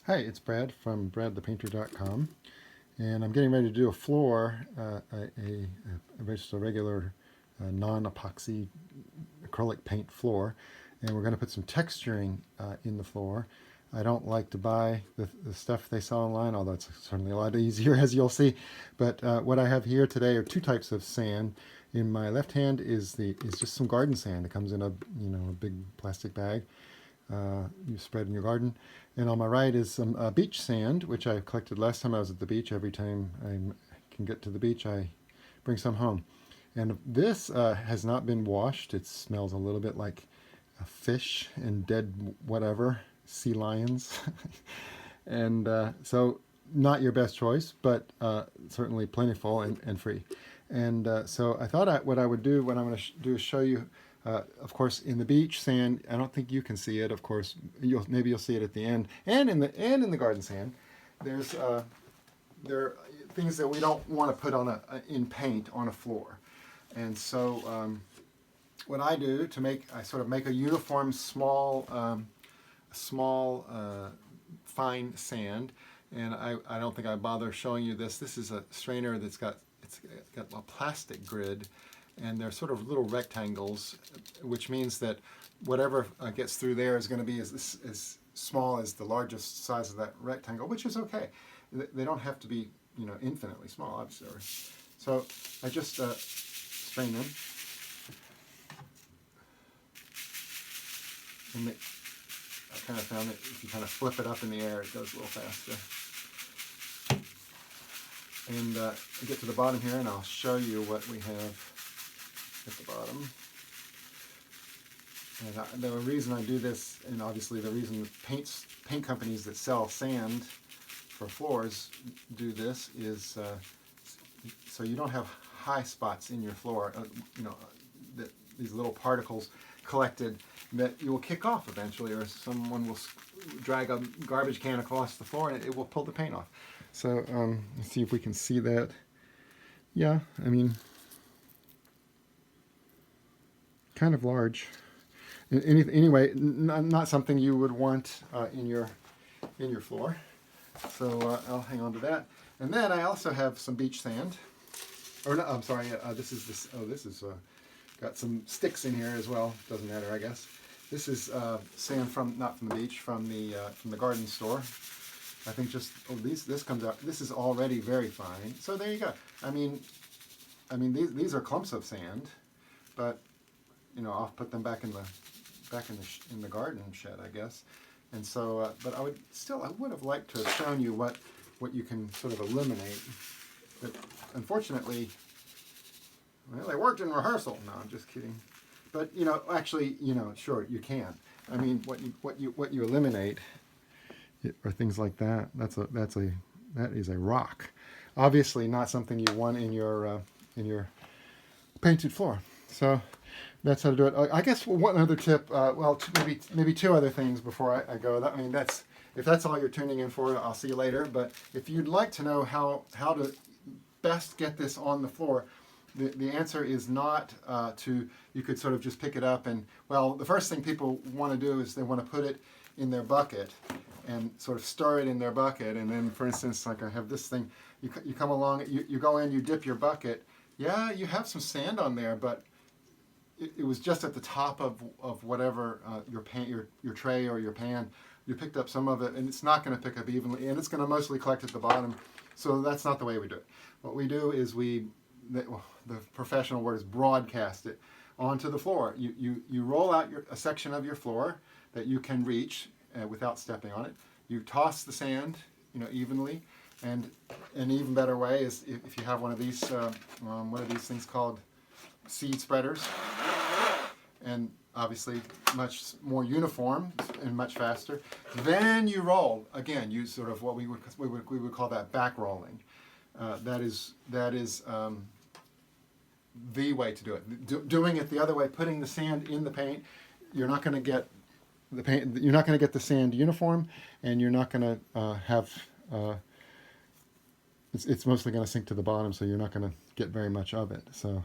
Hi, it's Brad from bradthepainter.com, and I'm getting ready to do a floor, just a regular non-epoxy acrylic paint floor, and we're going to put some texturing in the floor. I don't like to buy the stuff they sell online, although it's certainly a lot easier as you'll see. But what I have here today are two types of sand. In my left hand is just some garden sand. It comes in a big plastic bag. You spread in your garden. And on my right is some beach sand, which I collected last time I was at the beach. Every time I can get to the beach, I bring some home. And this has not been washed. It smells a little bit like a fish and dead whatever, sea lions. And so not your best choice, but certainly plentiful and free. And so I thought what I would do, what I'm going to do is show you, of course, in the beach sand. I don't think you can see it. Of course, maybe you'll see it at the end, and in the garden sand. There are things that we don't want to put on in paint on a floor, and so what I do I sort of make a uniform small fine sand, and I don't think I bother showing you this. This is a strainer that's got a plastic grid, and they're sort of little rectangles, which means that whatever gets through there is going to be as small as the largest size of that rectangle, which is okay. They don't have to be infinitely small, obviously. So I just strain them, and I kind of found that if you kind of flip it up in the air, it goes a little faster. And I get to the bottom here, and I'll show you what we have at the bottom. And the reason I do this, and obviously the reason paint companies that sell sand for floors do this, is so you don't have high spots in your floor. These little particles collected that you will kick off eventually, or someone will drag a garbage can across the floor and it will pull the paint off. So let's see if we can see that. Yeah, I mean, kind of large. Anyway, not something you would want in your floor. So I'll hang on to that. And then I also have some beach sand. Or no, I'm sorry. This is got some sticks in here as well. Doesn't matter, I guess. This is sand not from the beach, from the garden store. I think this comes out. This is already very fine. So there you go. I mean these are clumps of sand, but I'll put them back in the garden shed, I guess. And so, but I would have liked to have shown you what you can sort of eliminate. But unfortunately, well, they worked in rehearsal. No, I'm just kidding. But actually, sure, you can. I mean, what you eliminate are things like that. That is a rock. Obviously, not something you want in your painted floor. So that's how to do it. I guess one other tip. Maybe two other things before I go. If that's all you're tuning in for, I'll see you later. But if you'd like to know how to best get this on the floor, the answer is not you could sort of just pick it up and, well, the first thing people want to do is they want to put it in their bucket and sort of stir it in their bucket. And then, for instance, like I have this thing, you come along, you go in, you dip your bucket. Yeah, you have some sand on there, but it was just at the top of whatever your tray or your pan. You picked up some of it, and it's not going to pick up evenly, and it's going to mostly collect at the bottom. So that's not the way we do it. What we do is the professional word is broadcast it onto the floor. You roll out a section of your floor that you can reach without stepping on it. You toss the sand, evenly, and an even better way is if you have one of these things called seed spreaders, and obviously much more uniform and much faster. Then you roll again. You sort of what we would call that back rolling. That is the way to do it. Doing it the other way, putting the sand in the paint, you're not going to get the paint. You're not going to get the sand uniform, and you're not going to have. It's mostly going to sink to the bottom, so you're not going to get very much of it. So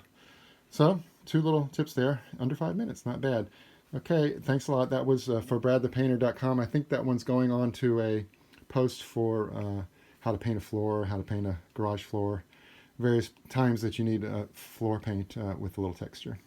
two little tips there, under 5 minutes, not bad. Okay, thanks a lot. That was for bradthepainter.com. I think that one's going on to a post for how to paint a floor, how to paint a garage floor, various times that you need a floor paint with a little texture.